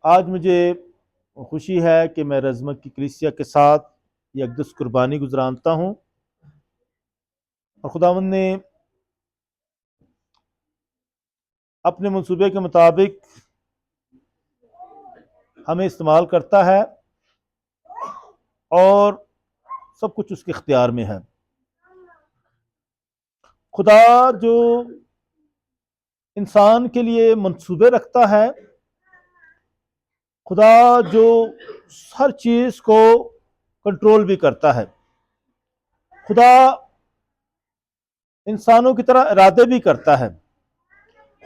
آج مجھے خوشی ہے کہ میں رزمک کی کلیسیا کے ساتھ یہ اقدس قربانی گزرانتا ہوں، اور خداوند نے اپنے منصوبے کے مطابق ہمیں استعمال کرتا ہے اور سب کچھ اس کے اختیار میں ہے۔ خدا جو انسان کے لیے منصوبے رکھتا ہے، خدا جو ہر چیز کو کنٹرول بھی کرتا ہے، خدا انسانوں کی طرح ارادے بھی کرتا ہے،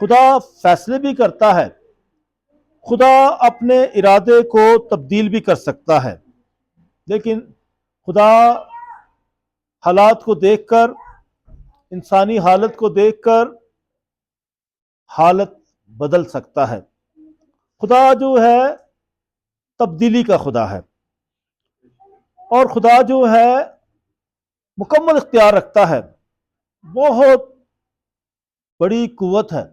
خدا فیصلے بھی کرتا ہے، خدا اپنے ارادے کو تبدیل بھی کر سکتا ہے، لیکن خدا حالات کو دیکھ کر، انسانی حالت کو دیکھ کر حالت بدل سکتا ہے۔ خدا جو ہے تبدیلی کا خدا ہے، اور خدا جو ہے مکمل اختیار رکھتا ہے، بہت بڑی قوت ہے۔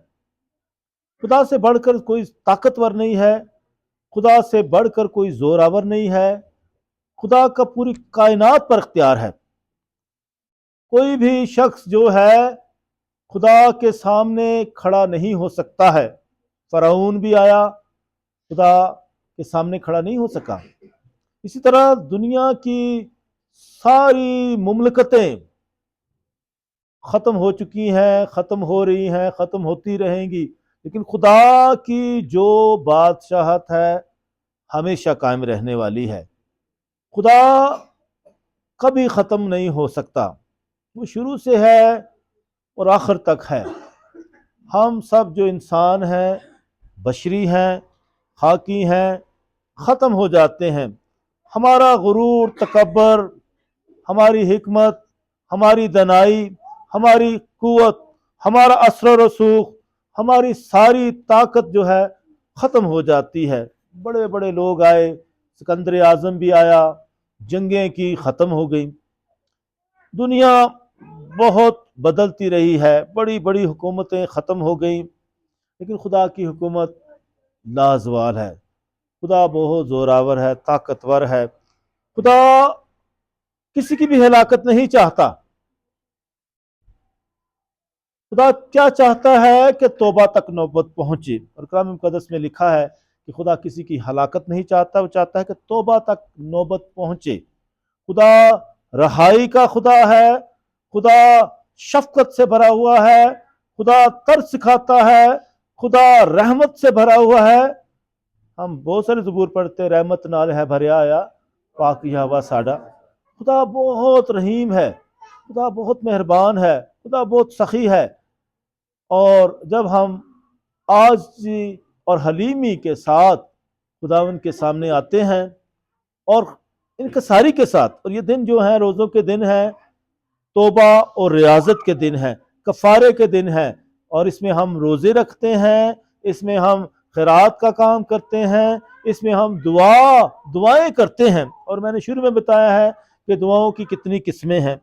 خدا سے بڑھ کر کوئی طاقتور نہیں ہے، خدا سے بڑھ کر کوئی زوراور نہیں ہے، خدا کا پوری کائنات پر اختیار ہے۔ کوئی بھی شخص جو ہے خدا کے سامنے کھڑا نہیں ہو سکتا ہے۔ فرعون بھی آیا، خدا کے سامنے کھڑا نہیں ہو سکا۔ اسی طرح دنیا کی ساری مملکتیں ختم ہو چکی ہیں، ختم ہو رہی ہیں، ختم ہوتی رہیں گی، لیکن خدا کی جو بادشاہت ہے ہمیشہ قائم رہنے والی ہے۔ خدا کبھی ختم نہیں ہو سکتا، وہ شروع سے ہے اور آخر تک ہے۔ ہم سب جو انسان ہیں، بشری ہیں، خاکی ہیں، ختم ہو جاتے ہیں۔ ہمارا غرور، تکبر، ہماری حکمت، ہماری دانائی، ہماری قوت، ہمارا اثر و رسوخ، ہماری ساری طاقت جو ہے ختم ہو جاتی ہے۔ بڑے بڑے لوگ آئے، سکندر اعظم بھی آیا، جنگیں کی، ختم ہو گئی۔ دنیا بہت بدلتی رہی ہے، بڑی بڑی حکومتیں ختم ہو گئیں، لیکن خدا کی حکومت لازوال ہے۔ خدا بہت زوراور ہے، طاقتور ہے۔ خدا کسی کی بھی ہلاکت نہیں چاہتا۔ خدا کیا چاہتا ہے کہ توبہ تک نوبت پہنچے، اور کلام مقدس میں لکھا ہے کہ خدا کسی کی ہلاکت نہیں چاہتا، وہ چاہتا ہے کہ توبہ تک نوبت پہنچے۔ خدا رہائی کا خدا ہے، خدا شفقت سے بھرا ہوا ہے، خدا ترس سکھاتا ہے، خدا رحمت سے بھرا ہوا ہے۔ ہم بہت سارے زبور پڑھتے، رحمت نال ہے بھریا آیا پاک یہوہ ساڈا۔ خدا بہت رحیم ہے، خدا بہت مہربان ہے، خدا بہت سخی ہے۔ اور جب ہم عاجزی اور حلیمی کے ساتھ خداوند کے سامنے آتے ہیں، اور انکساری کے ساتھ، اور یہ دن جو ہیں روزوں کے دن ہیں، توبہ اور ریاضت کے دن ہیں، کفارے کے دن ہیں، اور اس میں ہم روزے رکھتے ہیں، اس میں ہم خیرات کا کام کرتے ہیں، اس میں ہم دعائیں کرتے ہیں۔ اور میں نے شروع میں بتایا ہے کہ دعاؤں کی کتنی قسمیں ہیں،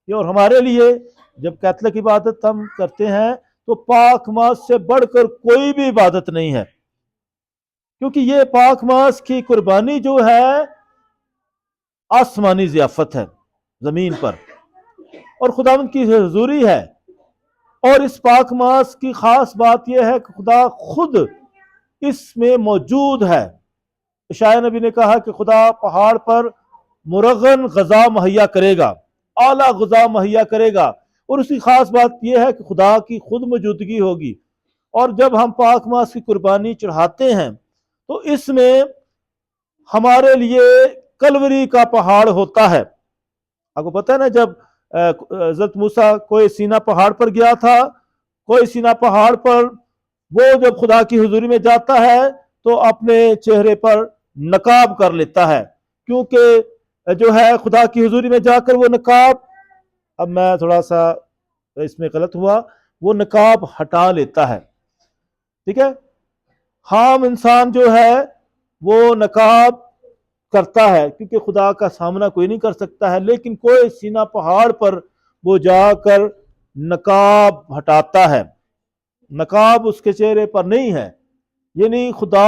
اور ہمارے لیے جب کیتھولک عبادت ہم کرتے ہیں تو پاک ماس سے بڑھ کر کوئی بھی عبادت نہیں ہے، کیونکہ یہ پاک ماس کی قربانی جو ہے آسمانی ضیافت ہے زمین پر، اور خداوند کی حضوری ہے۔ اور اس پاک ماس کی خاص بات یہ ہے کہ خدا خود اس میں موجود ہے۔ عیسائی نبی نے کہا کہ خدا پہاڑ پر مرغن غذا مہیا کرے گا، اعلیٰ غذا مہیا کرے گا، اور اس کی خاص بات یہ ہے کہ خدا کی خود موجودگی ہوگی۔ اور جب ہم پاک ماس کی قربانی چڑھاتے ہیں تو اس میں ہمارے لیے کلوری کا پہاڑ ہوتا ہے۔ آپ کو پتہ ہے نا، جب حضرت موسیٰ کوہ سینا پہاڑ پر گیا تھا، کوہ سینا پہاڑ پر وہ جب خدا کی حضوری میں جاتا ہے تو اپنے چہرے پر نقاب کر لیتا ہے، کیونکہ جو ہے خدا کی حضوری میں جا کر وہ نقاب، اب میں تھوڑا سا اس میں غلط ہوا، وہ نقاب ہٹا لیتا ہے۔ ٹھیک ہے، عام انسان جو ہے وہ نقاب کرتا ہے کیونکہ خدا کا سامنا کوئی نہیں کر سکتا ہے، لیکن کوہ سینا پہاڑ پر وہ جا کر نقاب ہٹاتا ہے۔ نقاب اس کے چہرے پر نہیں ہے، یعنی خدا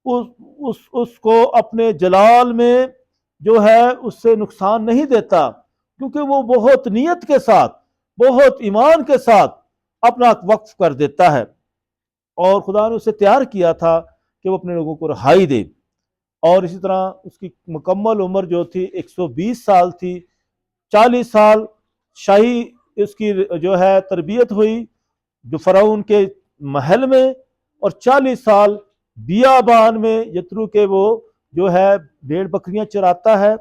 اس کو اپنے جلال میں جو ہے اس سے نقصان نہیں دیتا، کیونکہ وہ بہت نیت کے ساتھ، بہت ایمان کے ساتھ اپنا وقف کر دیتا ہے، اور خدا نے اسے تیار کیا تھا کہ وہ اپنے لوگوں کو رہائی دے۔ اور اسی طرح اس کی مکمل عمر جو تھی 120 سال تھی، 40 سال شاہی اس کی جو ہے تربیت ہوئی جو فرعون کے محل میں، اور 40 سال بیابان میں یترو کے وہ جو ہے بھیڑ بکریاں چراتا ہے،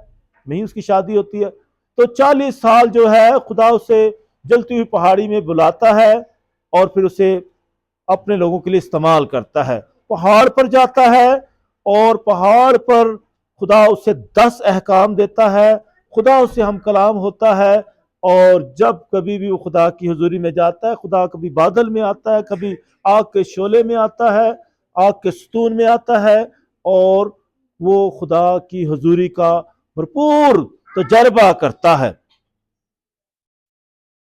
وہیں اس کی شادی ہوتی ہے۔ تو 40 سال جو ہے خدا اسے جلتی ہوئی پہاڑی میں بلاتا ہے اور پھر اسے اپنے لوگوں کے لیے استعمال کرتا ہے۔ پہاڑ پر جاتا ہے اور پہاڑ پر خدا اسے 10 احکام دیتا ہے، خدا اسے ہم کلام ہوتا ہے، اور جب کبھی بھی وہ خدا کی حضوری میں جاتا ہے، خدا کبھی بادل میں آتا ہے، کبھی آگ کے شعلے میں آتا ہے، آگ کے ستون میں آتا ہے، اور وہ خدا کی حضوری کا بھرپور تجربہ کرتا ہے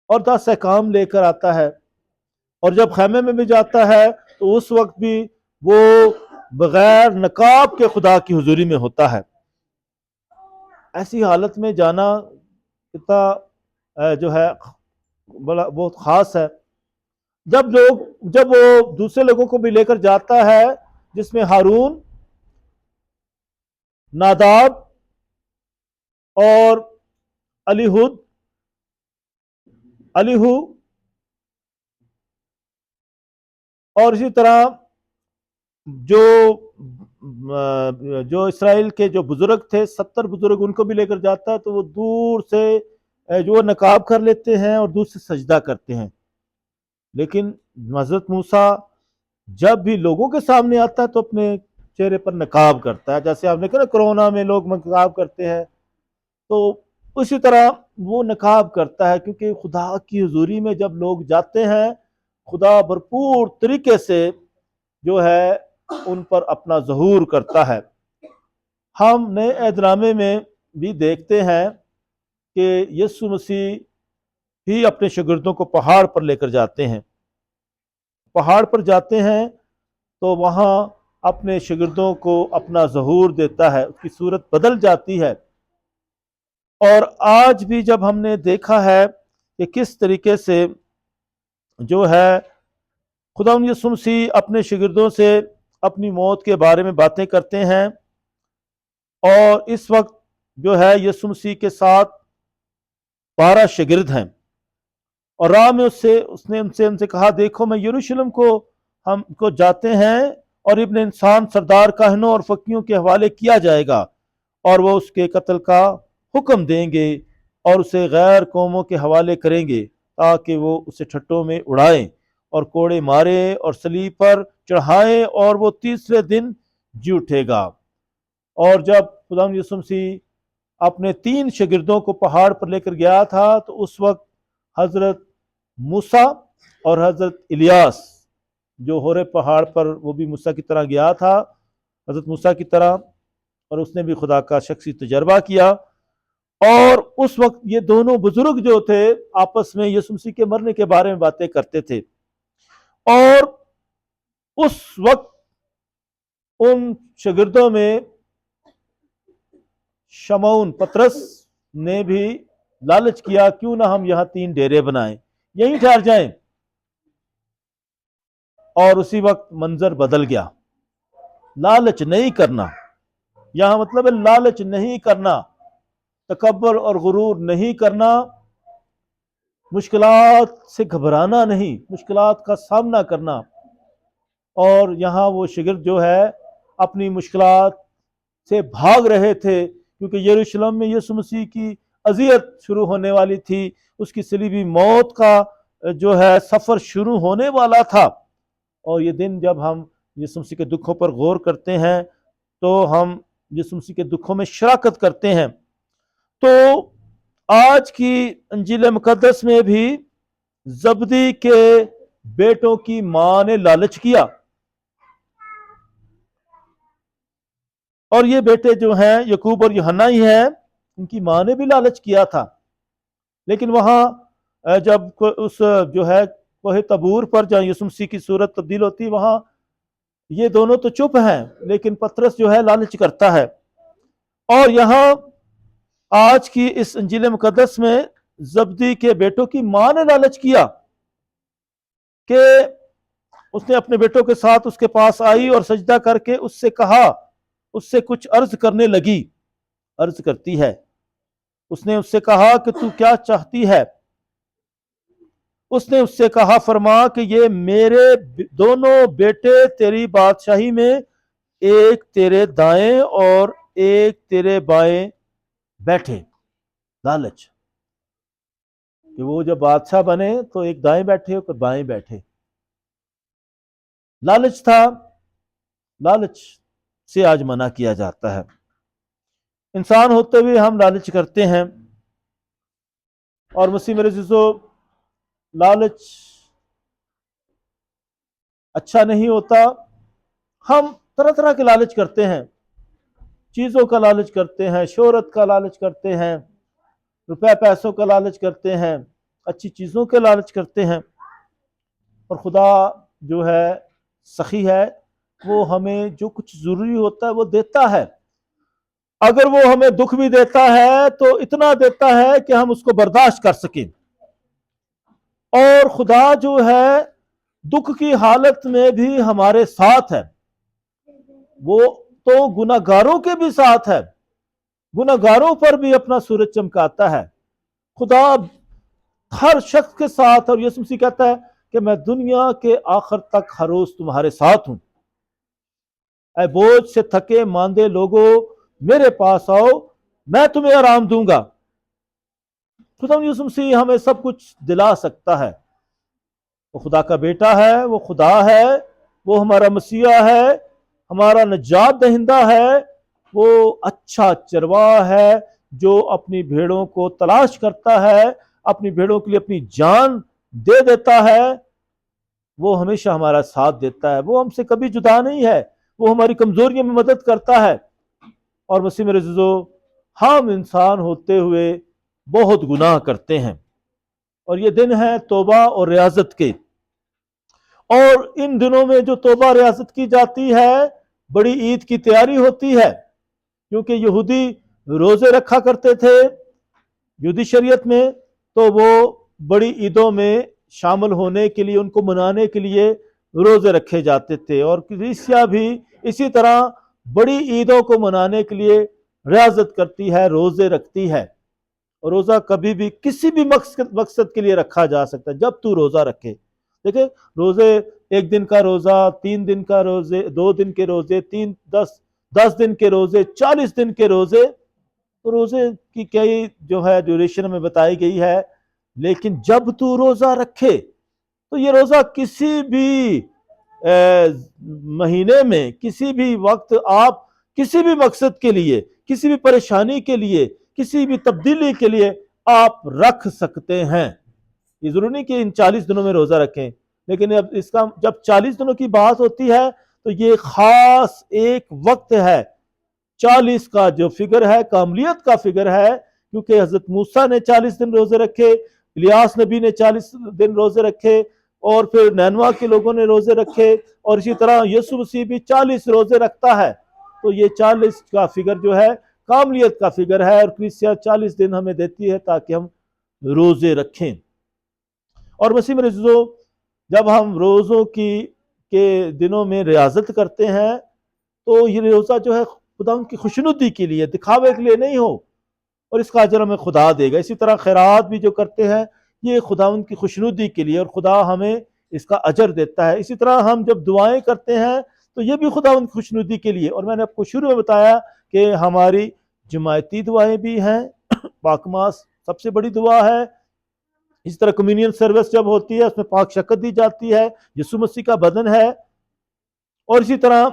اور 10 احکام لے کر آتا ہے۔ اور جب خیمے میں بھی جاتا ہے تو اس وقت بھی وہ بغیر نقاب کے خدا کی حضوری میں ہوتا ہے۔ ایسی حالت میں جانا کتنا جو ہے بہت خاص ہے۔ جب وہ دوسرے لوگوں کو بھی لے کر جاتا ہے، جس میں ہارون، ناداب اور الیہو اور اسی طرح جو اسرائیل کے جو بزرگ تھے، 70 بزرگ، ان کو بھی لے کر جاتا ہے، تو وہ دور سے جو نقاب کر لیتے ہیں اور دور سے سجدہ کرتے ہیں۔ لیکن حضرت موسیٰ جب بھی لوگوں کے سامنے آتا ہے تو اپنے چہرے پر نقاب کرتا ہے، جیسے آپ نے کہا کرونا میں لوگ نقاب کرتے ہیں، تو اسی طرح وہ نقاب کرتا ہے، کیونکہ خدا کی حضوری میں جب لوگ جاتے ہیں، خدا بھرپور طریقے سے جو ہے ان پر اپنا ظہور کرتا ہے۔ ہم نئے عہد نامے میں بھی دیکھتے ہیں کہ یسوع مسیح ہی اپنے شاگردوں کو پہاڑ پر لے کر جاتے ہیں۔ پہاڑ پر جاتے ہیں تو وہاں اپنے شاگردوں کو اپنا ظہور دیتا ہے، اس کی صورت بدل جاتی ہے۔ اور آج بھی جب ہم نے دیکھا ہے کہ کس طریقے سے جو ہے خدا یسوع مسیح اپنے شاگردوں سے اپنی موت کے بارے میں باتیں کرتے ہیں، اور اس وقت جو ہے یسوع مسیح کے ساتھ 12 شاگرد ہیں، اور راہ میں اس نے ان سے کہا، دیکھو میں یروشلم کو جاتے ہیں، اور ابن انسان سردار کاہنوں اور فقیوں کے حوالے کیا جائے گا، اور وہ اس کے قتل کا حکم دیں گے اور اسے غیر قوموں کے حوالے کریں گے، تاکہ وہ اسے ٹھٹوں میں اڑائیں اور کوڑے مارے اور صلیب پر چڑھائیں، اور وہ تیسرے دن جی اٹھے گا۔ اور جب خدا یسوع مسیح اپنے 3 شاگردوں کو پہاڑ پر لے کر گیا تھا، تو اس وقت حضرت موسیٰ اور حضرت الیاس جو ہورے پہاڑ پر، وہ بھی موسیٰ کی طرح گیا تھا، حضرت موسیٰ کی طرح، اور اس نے بھی خدا کا شخصی تجربہ کیا۔ اور اس وقت یہ دونوں بزرگ جو تھے آپس میں یسوع مسیح کے مرنے کے بارے میں باتیں کرتے تھے، اور اس وقت ان شاگردوں میں شمعون پطرس نے بھی لالچ کیا، کیوں نہ ہم یہاں 3 ڈیرے بنائیں، یہیں ٹھہر جائیں، اور اسی وقت منظر بدل گیا۔ لالچ نہیں کرنا، یہاں مطلب ہے لالچ نہیں کرنا، تکبر اور غرور نہیں کرنا، مشکلات سے گھبرانا نہیں، مشکلات کا سامنا کرنا۔ اور یہاں وہ شاگرد جو ہے اپنی مشکلات سے بھاگ رہے تھے، کیونکہ یروشلم میں یسوع مسیح کی اذیت شروع ہونے والی تھی، اس کی صلیبی موت کا جو ہے سفر شروع ہونے والا تھا۔ اور یہ دن جب ہم یسوع مسیح کے دکھوں پر غور کرتے ہیں تو ہم یسوع مسیح کے دکھوں میں شراکت کرتے ہیں۔ تو آج کی انجیل مقدس میں بھی زبدی کے بیٹوں کی ماں نے لالچ کیا، اور یہ بیٹے جو ہیں یعقوب اور یوحنا ہی ہیں، ان کی ماں نے بھی لالچ کیا تھا۔ لیکن وہاں جب اس جو ہے کوہ طبور پر جہاں یسوع مسیح کی صورت تبدیل ہوتی، وہاں یہ دونوں تو چپ ہیں، لیکن پطرس جو ہے لالچ کرتا ہے۔ اور یہاں آج کی اس انجیل مقدس میں زبدی کے بیٹوں کی ماں نے لالچ کیا کہ اس نے اپنے بیٹوں کے ساتھ اس کے پاس آئی اور سجدہ کر کے اس سے کہا، اس سے کچھ عرض کرنے لگی، عرض کرتی ہے، اس نے اس سے کہا کہ تو کیا چاہتی ہے؟ اس نے اس سے کہا، فرما کہ یہ میرے دونوں بیٹے تیری بادشاہی میں ایک تیرے دائیں اور ایک تیرے بائیں بیٹھے۔ لالچ کہ وہ جب بادشاہ بنے تو ایک دائیں بیٹھے اور بائیں بیٹھے، لالچ تھا۔ لالچ سے آج منع کیا جاتا ہے۔ انسان ہوتے ہوئے ہم لالچ کرتے ہیں، اور مسیح میرے عزیزو، لالچ اچھا نہیں ہوتا۔ ہم طرح طرح کے لالچ کرتے ہیں، چیزوں کا لالچ کرتے ہیں، شہرت کا لالچ کرتے ہیں، روپے پیسوں کا لالچ کرتے ہیں، اچھی چیزوں کے لالچ کرتے ہیں، اور خدا جو ہے سخی ہے، وہ ہمیں جو کچھ ضروری ہوتا ہے وہ دیتا ہے۔ اگر وہ ہمیں دکھ بھی دیتا ہے تو اتنا دیتا ہے کہ ہم اس کو برداشت کر سکیں۔ اور خدا جو ہے دکھ کی حالت میں بھی ہمارے ساتھ ہے، وہ تو گناہ گاروں کے بھی ساتھ ہے، گناہ گاروں پر بھی اپنا سورج چمکاتا ہے۔ خدا ہر شخص کے ساتھ، اور یسوع مسیح کہتا ہے کہ میں دنیا کے آخر تک ہر روز تمہارے ساتھ ہوں۔ اے بوجھ سے تھکے ماندے لوگوں، میرے پاس آؤ، میں تمہیں آرام دوں گا۔ خدا یسوع مسیح ہمیں سب کچھ دلا سکتا ہے۔ وہ خدا کا بیٹا ہے، وہ خدا ہے، وہ ہمارا مسیح ہے، ہمارا نجات دہندہ ہے، وہ اچھا چرواہ ہے جو اپنی بھیڑوں کو تلاش کرتا ہے، اپنی بھیڑوں کے لیے اپنی جان دے دیتا ہے۔ وہ ہمیشہ ہمارا ساتھ دیتا ہے، وہ ہم سے کبھی جدا نہیں ہے، وہ ہماری کمزوریوں میں مدد کرتا ہے۔ اور مسیح میرے عزیزو، ہم انسان ہوتے ہوئے بہت گناہ کرتے ہیں، اور یہ دن ہے توبہ اور ریاضت کے۔ اور ان دنوں میں جو توبہ ریاضت کی جاتی ہے، بڑی عید کی تیاری ہوتی ہے، کیونکہ یہودی روزے رکھا کرتے تھے یہودی شریعت میں، تو وہ بڑی عیدوں میں شامل ہونے کے لیے، ان کو منانے کے لیے روزے رکھے جاتے تھے۔ اور کلیسیا بھی اسی طرح بڑی عیدوں کو منانے کے لیے ریاضت کرتی ہے، روزے رکھتی ہے۔ اور روزہ کبھی بھی کسی بھی مقصد کے لیے رکھا جا سکتا ہے، جب تو روزہ رکھے۔ دیکھیں، روزے، ایک دن کا روزہ، 3 دن کا روزے، 2 دن کے روزے، 10 دن کے روزے، 40 دن کے روزے، روزے کی کئی جو ہے ڈیوریشن میں بتائی گئی ہے۔ لیکن جب تو روزہ رکھے تو یہ روزہ کسی بھی مہینے میں، کسی بھی وقت، آپ کسی بھی مقصد کے لیے، کسی بھی پریشانی کے لیے، کسی بھی تبدیلی کے لیے آپ رکھ سکتے ہیں۔ یہ ضروری نہیں کہ ان 40 دنوں میں روزہ رکھیں، لیکن اب اس کا جب 40 دنوں کی بات ہوتی ہے تو یہ خاص ایک وقت ہے۔ 40 کا جو فگر ہے کاملیت کا فگر ہے، کیونکہ حضرت موسیٰ نے 40 دن روزے رکھے، الیاس نبی نے 40 دن روزے رکھے، اور پھر نینوا کے لوگوں نے روزے رکھے، اور اسی طرح یسوع مسیح بھی 40 روزے رکھتا ہے۔ تو یہ 40 کا فگر جو ہے کاملیت کا فگر ہے، اور کلیسیا 40 دن ہمیں دیتی ہے تاکہ ہم روزے رکھیں۔ اور مسیح میرے عزیزو، جب ہم روزوں کے دنوں میں ریاضت کرتے ہیں تو یہ روزہ جو ہے خدا ان کی خوشنودی کے لیے، دکھاوے کے لیے نہیں ہو، اور اس کا اجر ہمیں خدا دے گا۔ اسی طرح خیرات بھی جو کرتے ہیں یہ خدا ان کی خوشنودی کے لیے، اور خدا ہمیں اس کا اجر دیتا ہے۔ اسی طرح ہم جب دعائیں کرتے ہیں تو یہ بھی خدا ان کی خوشنودی کے لیے۔ اور میں نے آپ کو شروع میں بتایا کہ ہماری جماعتی دعائیں بھی ہیں، پاکماس سب سے بڑی دعا ہے۔ اس طرح کمیونین سروس جب ہوتی ہے اس میں پاک شکر دی جاتی ہے، یسوع مسیح کا بدن ہے۔ اور اسی طرح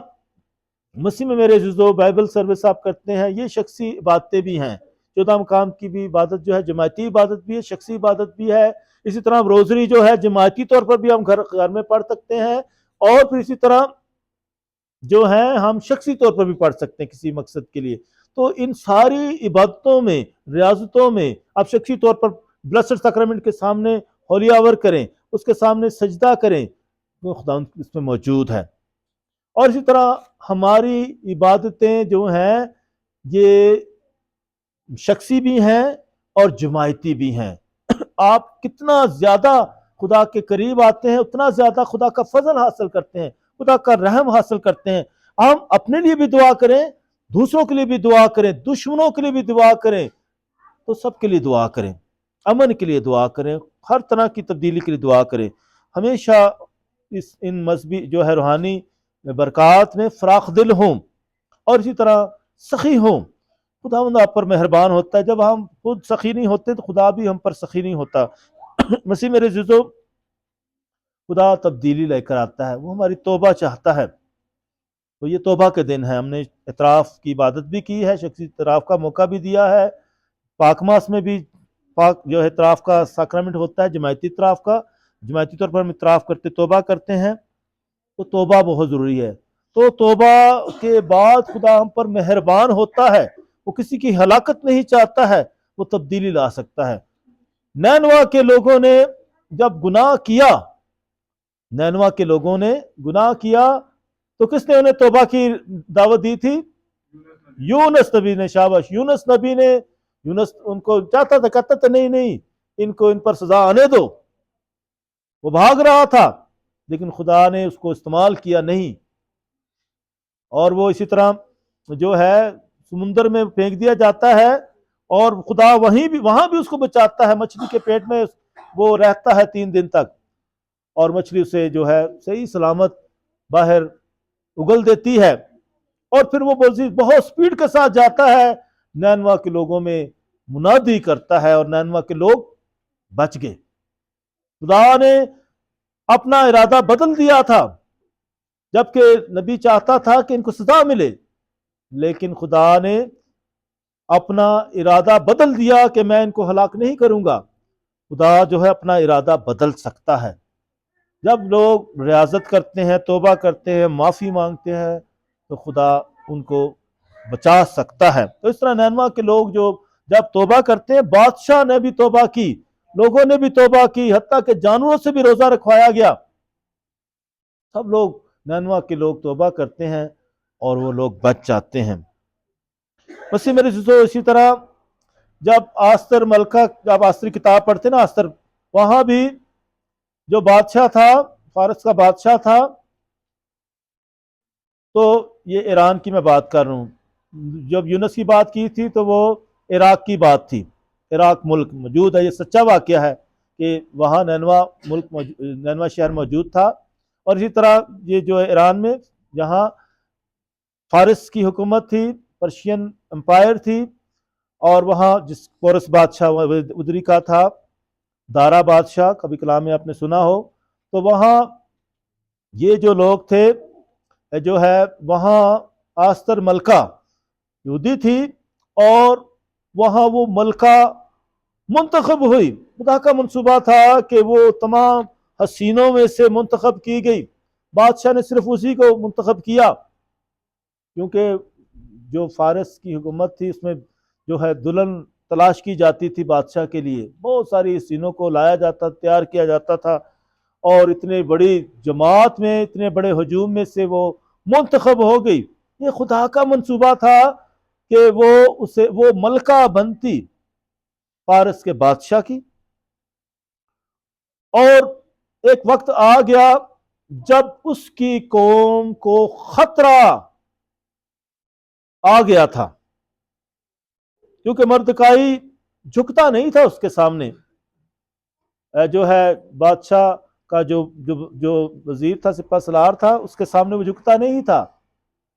مسیح میں میرے عزیزو، بائبل سروس آپ کرتے ہیں، یہ شخصی عبادتیں بھی ہیں۔ 14 مقام کی بھی عبادت جو ہے جماعتی عبادت بھی ہے، شخصی عبادت بھی ہے۔ اسی طرح روزری جو ہے جماعتی طور پر بھی ہم گھر میں پڑھ سکتے ہیں، اور پھر اسی طرح جو ہے ہم شخصی طور پر بھی پڑھ سکتے ہیں کسی مقصد کے لیے۔ تو ان ساری عبادتوں میں، ریاضتوں میں آپ شخصی طور پر بلیسڈ سیکرمنٹ کے سامنے ہولی آور کریں، اس کے سامنے سجدہ کریں، وہ خدا اس میں موجود ہے۔ اور اسی طرح ہماری عبادتیں جو ہیں یہ شخصی بھی ہیں اور جماعتی بھی ہیں۔ آپ کتنا زیادہ خدا کے قریب آتے ہیں اتنا زیادہ خدا کا فضل حاصل کرتے ہیں، خدا کا رحم حاصل کرتے ہیں۔ ہم اپنے لیے بھی دعا کریں، دوسروں کے لیے بھی دعا کریں، دشمنوں کے لیے بھی دعا کریں، تو سب کے لیے دعا کریں، امن کے لیے دعا کریں، ہر طرح کی تبدیلی کے لیے دعا کریں۔ ہمیشہ ان مذہبی جو ہے روحانی برکات میں فراخ دل ہوں اور اسی طرح سخی ہوں۔ خداوند آپ پر مہربان ہوتا ہے۔ جب ہم خود سخی نہیں ہوتے تو خدا بھی ہم پر سخی نہیں ہوتا۔ مسیح میرے عزیزو، خدا تبدیلی لے کر آتا ہے، وہ ہماری توبہ چاہتا ہے۔ تو یہ توبہ کے دن ہے، ہم نے اعتراف کی عبادت بھی کی ہے، شخصی اعتراف کا موقع بھی دیا ہے، پاک ماس میں بھی پاک جو ہے اعتراف کا ساکرامنٹ ہوتا ہے، جماعتی اعتراف کا، جماعتی طور پر ہم اعتراف کرتے توبہ کرتے ہیں۔ تو توبہ بہت ضروری ہے۔ تو توبہ کے بعد خدا ہم پر مہربان ہوتا ہے، وہ کسی کی ہلاکت نہیں چاہتا ہے، وہ تبدیلی لا سکتا ہے۔ نینوا کے لوگوں نے جب گناہ کیا، نینوا کے لوگوں نے گناہ کیا تو کس نے انہیں توبہ کی دعوت دی تھی؟ یونس نبی نے۔ شاباش، یونس نبی نے۔ یونس ان کو چاہتا تھا، کہتا تھا نہیں ان کو ان پر سزا آنے دو، وہ بھاگ رہا تھا لیکن خدا نے اس کو استعمال کیا نہیں، اور وہ اسی طرح جو ہے سمندر میں پھینک دیا جاتا ہے، اور خدا وہاں بھی اس کو بچاتا ہے، مچھلی کے پیٹ میں وہ رہتا ہے 3 دن تک، اور مچھلی اسے جو ہے صحیح سلامت باہر اگل دیتی ہے، اور پھر وہ بہت سپیڈ کے ساتھ جاتا ہے، نینوا کے لوگوں میں منادی کرتا ہے اور نینوا کے لوگ بچ گئے۔ خدا نے اپنا ارادہ بدل دیا تھا، جبکہ نبی چاہتا تھا کہ ان کو سزا ملے، لیکن خدا نے اپنا ارادہ بدل دیا کہ میں ان کو ہلاک نہیں کروں گا۔ خدا جو ہے اپنا ارادہ بدل سکتا ہے۔ جب لوگ ریاضت کرتے ہیں، توبہ کرتے ہیں، معافی مانگتے ہیں، تو خدا ان کو بچا سکتا ہے۔ تو اس طرح نینوا کے لوگ جو جب توبہ کرتے ہیں، بادشاہ نے بھی توبہ کی، لوگوں نے بھی توبہ کی، حتیٰ کہ جانوروں سے بھی روزہ رکھوایا گیا، سب لوگ نینوا کے لوگ توبہ کرتے ہیں اور وہ لوگ بچ جاتے ہیں۔ مسیح میرے عزیزو، اسی طرح جب آستر ملکہ، جب آستر کتاب پڑھتے نا، آستر، وہاں بھی جو بادشاہ تھا، فارس کا بادشاہ تھا، تو یہ ایران کی میں بات کر رہا ہوں، جب یونس کی بات کی تھی تو وہ عراق کی بات تھی، عراق ملک موجود ہے، یہ سچا واقعہ ہے کہ وہاں نینوا شہر موجود تھا، اور اسی طرح یہ جو ہے ایران میں جہاں فارس کی حکومت تھی، پرشین امپائر تھی، اور وہاں جس پورس بادشاہ ادری کا تھا، دارا بادشاہ، کبھی کلام میں آپ نے سنا ہو، تو وہاں یہ جو لوگ تھے جو ہے وہاں آستر ملکہ یہودی تھی، اور وہاں وہ ملکہ منتخب ہوئی۔ خدا کا منصوبہ تھا کہ وہ تمام حسینوں میں سے منتخب کی گئی، بادشاہ نے صرف اسی کو منتخب کیا، کیونکہ جو فارس کی حکومت تھی اس میں جو ہے دلہن تلاش کی جاتی تھی بادشاہ کے لیے، بہت ساری حسینوں کو لایا جاتا، تیار کیا جاتا تھا، اور اتنے بڑی جماعت میں، اتنے بڑے ہجوم میں سے وہ منتخب ہو گئی۔ یہ خدا کا منصوبہ تھا کہ وہ ملکہ بنتی فارس کے بادشاہ کی، اور ایک وقت آ گیا جب اس کی قوم کو خطرہ آ گیا تھا، کیونکہ مردکائی جھکتا نہیں تھا اس کے سامنے، جو ہے بادشاہ کا جو وزیر تھا، سپہ سالار تھا، اس کے سامنے وہ جھکتا نہیں تھا۔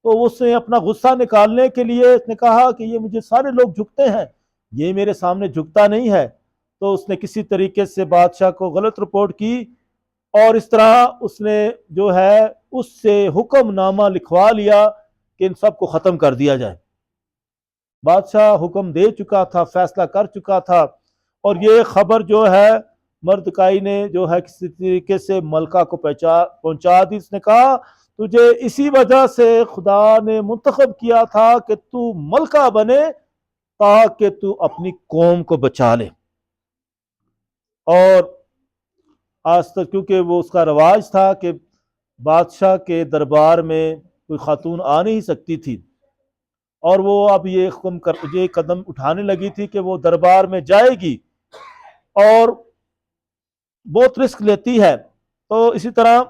تو اس نے اپنا غصہ نکالنے کے لیے اس نے کہا کہ یہ مجھے سارے لوگ جھکتے ہیں، یہ میرے سامنے جھکتا نہیں ہے۔ تو اس نے کسی طریقے سے بادشاہ کو غلط رپورٹ کی، اور اس طرح اس نے جو ہے اس سے حکم نامہ لکھوا لیا کہ ان سب کو ختم کر دیا جائے۔ بادشاہ حکم دے چکا تھا، فیصلہ کر چکا تھا، اور یہ خبر جو ہے مردکائی نے جو ہے کسی طریقے سے ملکہ کو پہنچا دی۔ اس نے کہا تجھے اسی وجہ سے خدا نے منتخب کیا تھا کہ تو ملکہ بنے تاکہ تو اپنی قوم کو بچا لے۔ اور آج تک کیونکہ وہ اس کا رواج تھا کہ بادشاہ کے دربار میں کوئی خاتون آ نہیں سکتی تھی، اور وہ اب یہ قدم اٹھانے لگی تھی کہ وہ دربار میں جائے گی اور بہت رسک لیتی ہے. تو اسی طرح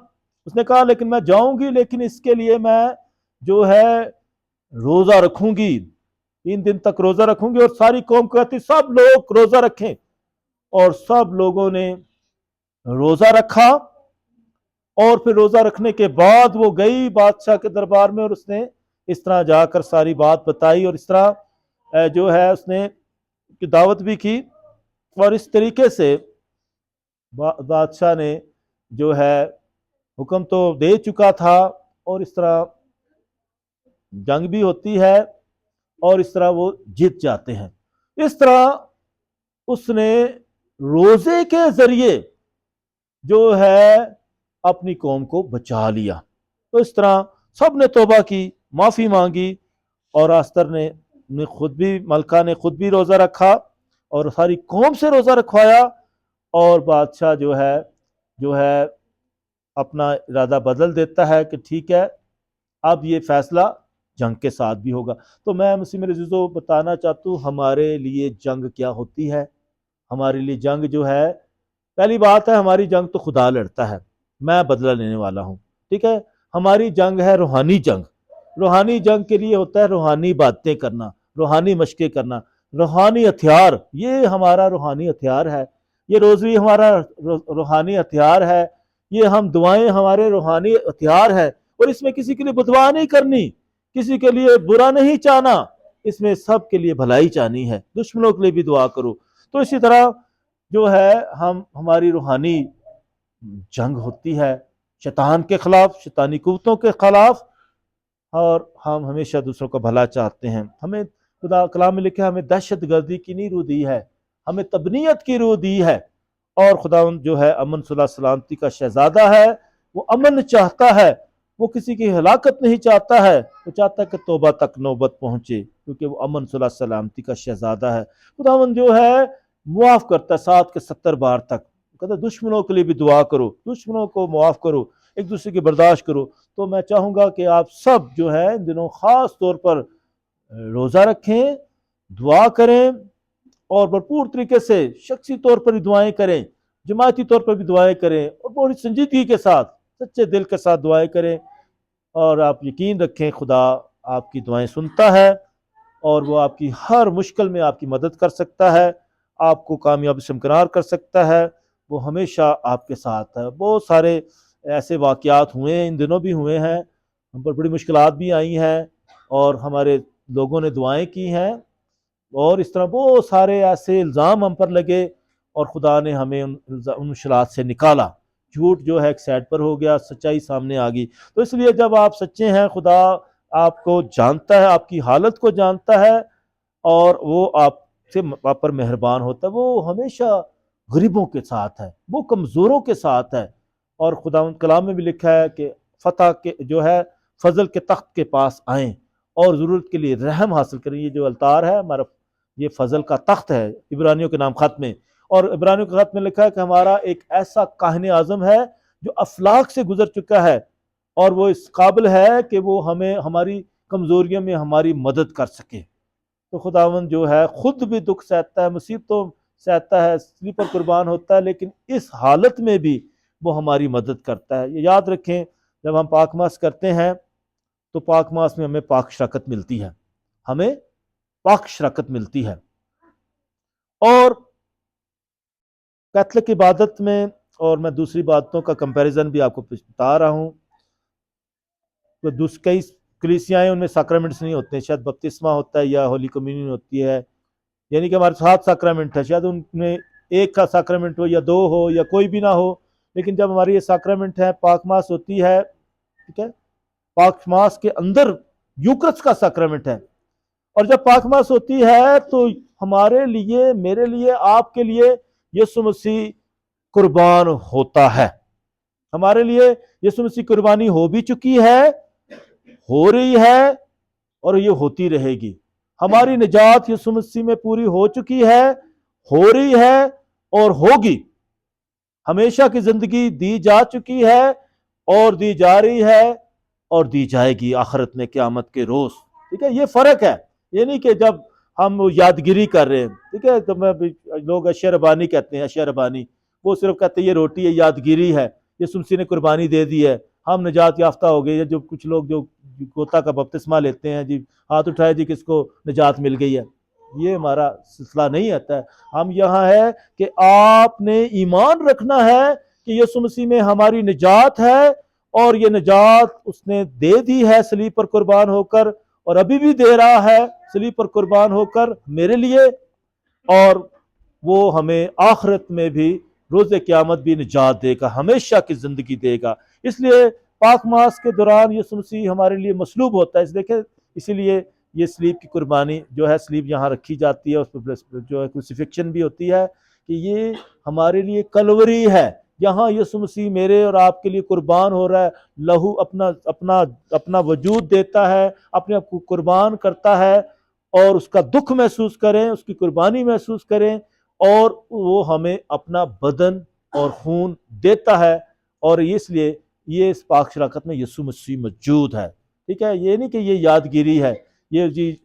اس نے کہا لیکن میں جاؤں گی، لیکن اس کے لیے میں جو ہے روزہ رکھوں گی، 3 دن تک روزہ رکھوں گی. اور ساری قوم کہتی سب لوگ روزہ رکھیں، اور سب لوگوں نے روزہ رکھا. اور پھر روزہ رکھنے کے بعد وہ گئی بادشاہ کے دربار میں، اور اس نے اس طرح جا کر ساری بات بتائی، اور اس طرح جو ہے اس نے دعوت بھی کی. اور اس طریقے سے بادشاہ نے جو ہے حکم تو دے چکا تھا، اور اس طرح جنگ بھی ہوتی ہے، اور اس طرح وہ جیت جاتے ہیں. اس طرح اس نے روزے کے ذریعے جو ہے اپنی قوم کو بچا لیا. تو اس طرح سب نے توبہ کی، معافی مانگی، اور آستر نے خود بھی، ملکہ نے خود بھی روزہ رکھا اور ساری قوم سے روزہ رکھوایا. اور بادشاہ جو ہے اپنا ارادہ بدل دیتا ہے کہ ٹھیک ہے اب یہ فیصلہ جنگ کے ساتھ بھی ہوگا. تو میں مسیح میرے عزیزو بتانا چاہتا ہوں ہمارے لیے جنگ کیا ہوتی ہے. ہمارے لیے جنگ جو ہے، پہلی بات ہے ہماری جنگ تو خدا لڑتا ہے، میں بدلہ لینے والا ہوں، ٹھیک ہے. ہماری جنگ ہے روحانی جنگ. روحانی جنگ کے لیے ہوتا ہے روحانی باتیں کرنا، روحانی مشقیں کرنا، روحانی ہتھیار. یہ ہمارا روحانی ہتھیار ہے، یہ روزی ہمارا روحانی ہتھیار ہے، یہ ہم دعائیں ہمارے روحانی ہتھیار ہے. اور اس میں کسی کے لیے بددعا نہیں کرنی، کسی کے لیے برا نہیں چاہنا، اس میں سب کے لیے بھلائی چاہنی ہے. دشمنوں کے لیے بھی دعا کرو. تو اسی طرح جو ہے ہماری روحانی جنگ ہوتی ہے شیطان کے خلاف، شیطانی قوتوں کے خلاف، اور ہم ہمیشہ دوسروں کا بھلا چاہتے ہیں. ہمیں خدا کلام میں لکھا ہے ہمیں دہشت گردی کی نہیں روح دی ہے، ہمیں تبنیت کی روح دی ہے. اور خداوند جو ہے امن صلح سلامتی کا شہزادہ ہے، وہ امن چاہتا ہے، وہ کسی کی ہلاکت نہیں چاہتا ہے، وہ چاہتا ہے کہ توبہ تک نوبت پہنچے، کیونکہ وہ امن صلح سلامتی کا شہزادہ ہے. خداوند جو ہے معاف کرتا ہے 7 کے 70 بار تک. کہتا ہے دشمنوں کے لیے بھی دعا کرو، دشمنوں کو معاف کرو، ایک دوسرے کی برداشت کرو. تو میں چاہوں گا کہ آپ سب جو ہے ان دنوں خاص طور پر روزہ رکھیں، دعا کریں، اور بھرپور طریقے سے شخصی طور پر بھی دعائیں کریں، جماعتی طور پر بھی دعائیں کریں، اور بڑی سنجیدگی کے ساتھ، سچے دل کے ساتھ دعائیں کریں. اور آپ یقین رکھیں خدا آپ کی دعائیں سنتا ہے، اور وہ آپ کی ہر مشکل میں آپ کی مدد کر سکتا ہے، آپ کو کامیابی سے ہمکنار کر سکتا ہے. وہ ہمیشہ آپ کے ساتھ ہے. بہت سارے ایسے واقعات ہوئے ہیں، ان دنوں بھی ہوئے ہیں، ہم پر بڑی مشکلات بھی آئی ہیں، اور ہمارے لوگوں نے دعائیں کی ہیں، اور اس طرح بہت سارے ایسے الزام ہم پر لگے، اور خدا نے ہمیں ان مشکلات سے نکالا. جھوٹ جو ہے ایک سائڈ پر ہو گیا، سچائی سامنے آ گئی. تو اس لیے جب آپ سچے ہیں، خدا آپ کو جانتا ہے، آپ کی حالت کو جانتا ہے، اور وہ آپ پر مہربان ہوتا ہے. وہ ہمیشہ غریبوں کے ساتھ ہے، وہ کمزوروں کے ساتھ ہے. اور خدا ان کلام میں بھی لکھا ہے کہ فتح کے جو ہے فضل کے تخت کے پاس آئیں اور ضرورت کے لیے رحم حاصل کریں. یہ جو التار ہے ہمارا، یہ فضل کا تخت ہے عبرانیوں کے نام خط میں. اور عبرانیوں کے خط میں لکھا ہے کہ ہمارا ایک ایسا کاہن اعظم ہے جو افلاک سے گزر چکا ہے، اور وہ اس قابل ہے کہ وہ ہمیں ہماری کمزوریوں میں ہماری مدد کر سکے. تو خداوند جو ہے خود بھی دکھ سہتا ہے، مصیبتوں سہتا ہے، صلیب پر قربان ہوتا ہے، لیکن اس حالت میں بھی وہ ہماری مدد کرتا ہے. یہ یاد رکھیں جب ہم پاک ماس کرتے ہیں تو پاک ماس میں ہمیں پاک شراکت ملتی ہے، ہمیں پاک شراکت ملتی ہے. اور کیتھولک عبادت میں، اور میں دوسری باتوں کا کمپیریزن بھی آپ کو بتا رہا ہوں، تو کئی کلیسیاں ان میں سیکرامنٹس نہیں ہوتے ہیں، شاید بپتسمہ ہوتا ہے یا ہولی کمیونین ہوتی ہے، یعنی کہ ہمارے 7 سیکرامنٹ ہے، شاید ان میں ایک کا سیکرامنٹ ہو یا 2 ہو یا کوئی بھی نہ ہو. لیکن جب ہماری یہ سیکرامنٹ ہے، پاک ماس ہوتی ہے، ٹھیک ہے، پاک ماس کے اندر یوکرس کا سیکرامنٹ ہے. اور جب پاک ماس ہوتی ہے تو ہمارے لیے، میرے لیے، آپ کے لیے یسوع مسیح قربان ہوتا ہے. ہمارے لیے یسوع مسیح قربانی ہو بھی چکی ہے، ہو رہی ہے، اور یہ ہوتی رہے گی. ہماری نجات یسوع مسیح میں پوری ہو چکی ہے، ہو رہی ہے، اور ہوگی. ہمیشہ کی زندگی دی جا چکی ہے اور دی جا رہی ہے، اور دی جائے گی آخرت میں قیامت کے روز. ٹھیک ہے، یہ فرق ہے. یہ نہیں کہ جب ہم یادگیری کر رہے ہیں، ٹھیک ہے، تو لوگ اشیاء ربانی کہتے ہیں، اشیاء ربانی، وہ صرف کہتے ہیں یہ روٹی ہے، یادگیری ہے، یسوع مسیح نے قربانی دے دی ہے، ہم نجات یافتہ ہو گئے. جو کچھ لوگ جو غوطہ کا بپتسمہ لیتے ہیں، جی ہاتھ اٹھائے جی کس کو نجات مل گئی ہے، یہ ہمارا سلسلہ نہیں آتا ہے. ہم یہاں ہے کہ آپ نے ایمان رکھنا ہے کہ یسوع مسیح میں ہماری نجات ہے، اور یہ نجات اس نے دے دی ہے صلیب پر قربان ہو کر، اور ابھی بھی دے رہا ہے صلیب پر قربان ہو کر میرے لیے، اور وہ ہمیں آخرت میں بھی روز قیامت بھی نجات دے گا، ہمیشہ کی زندگی دے گا. اس لیے پاک ماس کے دوران یسوع مسیح ہمارے لیے مصلوب ہوتا ہے. دیکھیں، اسی لیے یہ صلیب کی قربانی جو ہے، صلیب یہاں رکھی جاتی ہے، اس پہ جو ہے کروسیفکشن بھی ہوتی ہے، کہ یہ ہمارے لیے کلوری ہے. یہاں یسوع مسیح میرے اور آپ کے لیے قربان ہو رہا ہے، لہو اپنا وجود دیتا ہے، اپنے آپ کو قربان کرتا ہے، اور اس کا دکھ محسوس کریں، اس کی قربانی محسوس کریں، اور وہ ہمیں اپنا بدن اور خون دیتا ہے. اور اس لیے یہ اس پاک شراکت میں یسوع مسیح موجود ہے. ٹھیک ہے، یہ نہیں کہ یہ یادگیری ہے، یہ جی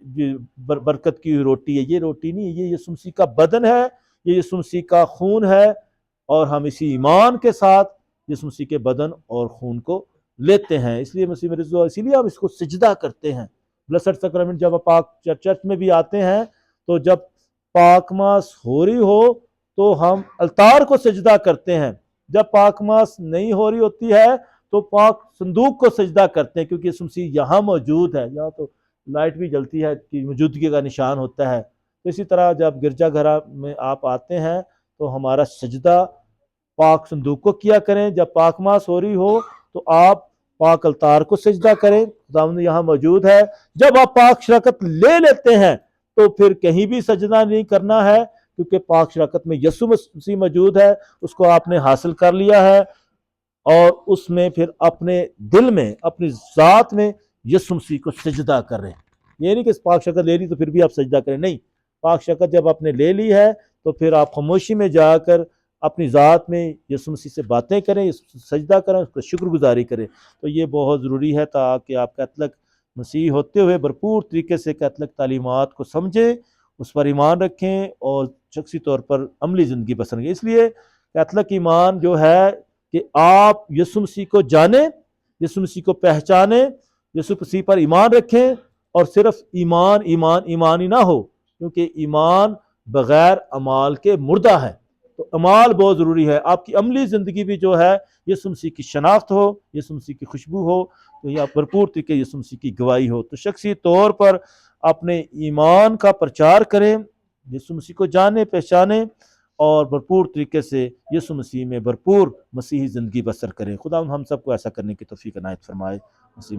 برکت کی روٹی ہے، یہ روٹی نہیں، یہ یسوع مسیح کا بدن ہے، یہ یسوع مسیح کا خون ہے، اور ہم اسی ایمان کے ساتھ یسوع مسیح کے بدن اور خون کو لیتے ہیں. اس لیے مسیح مرزو، اسی لیے ہم اس کو سجدہ کرتے ہیں. بلسڈ سیکرمنٹ جب پاک چرچ میں بھی آتے ہیں، تو جب پاک ماس ہو رہی ہو تو ہم التار کو سجدہ کرتے ہیں. جب پاک ماس نہیں ہو رہی ہوتی ہے تو پاک صندوق کو سجدہ کرتے ہیں، کیونکہ یسوع مسیح یہاں موجود ہے. یہاں تو لائٹ بھی جلتی ہے کہ موجودگی کا نشان ہوتا ہے. اسی طرح جب گرجا گھر میں آپ آتے ہیں تو ہمارا سجدہ پاک صندوق کو کیا کریں. جب پاک ماس ہو رہی ہو تو آپ پاک التار کو سجدہ کریں، خداوند یہاں موجود ہے. جب آپ پاک شراکت لے لیتے ہیں تو پھر کہیں بھی سجدہ نہیں کرنا ہے، کیونکہ پاک شراکت میں یسوع مسیح موجود ہے، اس کو آپ نے حاصل کر لیا ہے، اور اس میں پھر اپنے دل میں، اپنی ذات میں یسوع مسیح کو سجدہ کر رہے ہیں. یہ نہیں کہ پاک شراکت لے لی تو پھر بھی آپ سجدہ کریں، نہیں. پاک شراکت جب آپ نے لے لی ہے تو پھر آپ خاموشی میں جا کر اپنی ذات میں یسوع مسیح سے باتیں کریں، سجدہ کریں، اس کو شکر گزاری کریں. تو یہ بہت ضروری ہے تاکہ آپ کیتھلک مسیح ہوتے ہوئے بھرپور طریقے سے کیتھلک تعلیمات کو سمجھیں، اس پر ایمان رکھیں، اور شخصی طور پر عملی زندگی بسر کریں. اس لیے کیتھلک ایمان جو ہے کہ آپ یسوع مسیح کو جانیں، یسوع مسیح کو پہچانیں، یسوع مسیح پر ایمان رکھیں، اور صرف ایمان ہی نہ ہو، کیونکہ ایمان بغیر اعمال کے مردہ ہے. تو اعمال بہت ضروری ہے. آپ کی عملی زندگی بھی جو ہے یسوع مسیح کی شناخت ہو، یسوع مسیح کی خوشبو ہو، تو یہ بھرپور طریقے یسوع مسیح کی گواہی ہو. تو شخصی طور پر اپنے ایمان کا پرچار کریں، یسوع مسیح کو جانیں، پہچانیں، اور بھرپور طریقے سے یسوع مسیح میں بھرپور مسیحی زندگی بسر کریں. خدا ہم سب کو ایسا کرنے کی توفیق عنایت فرمائے. مسیح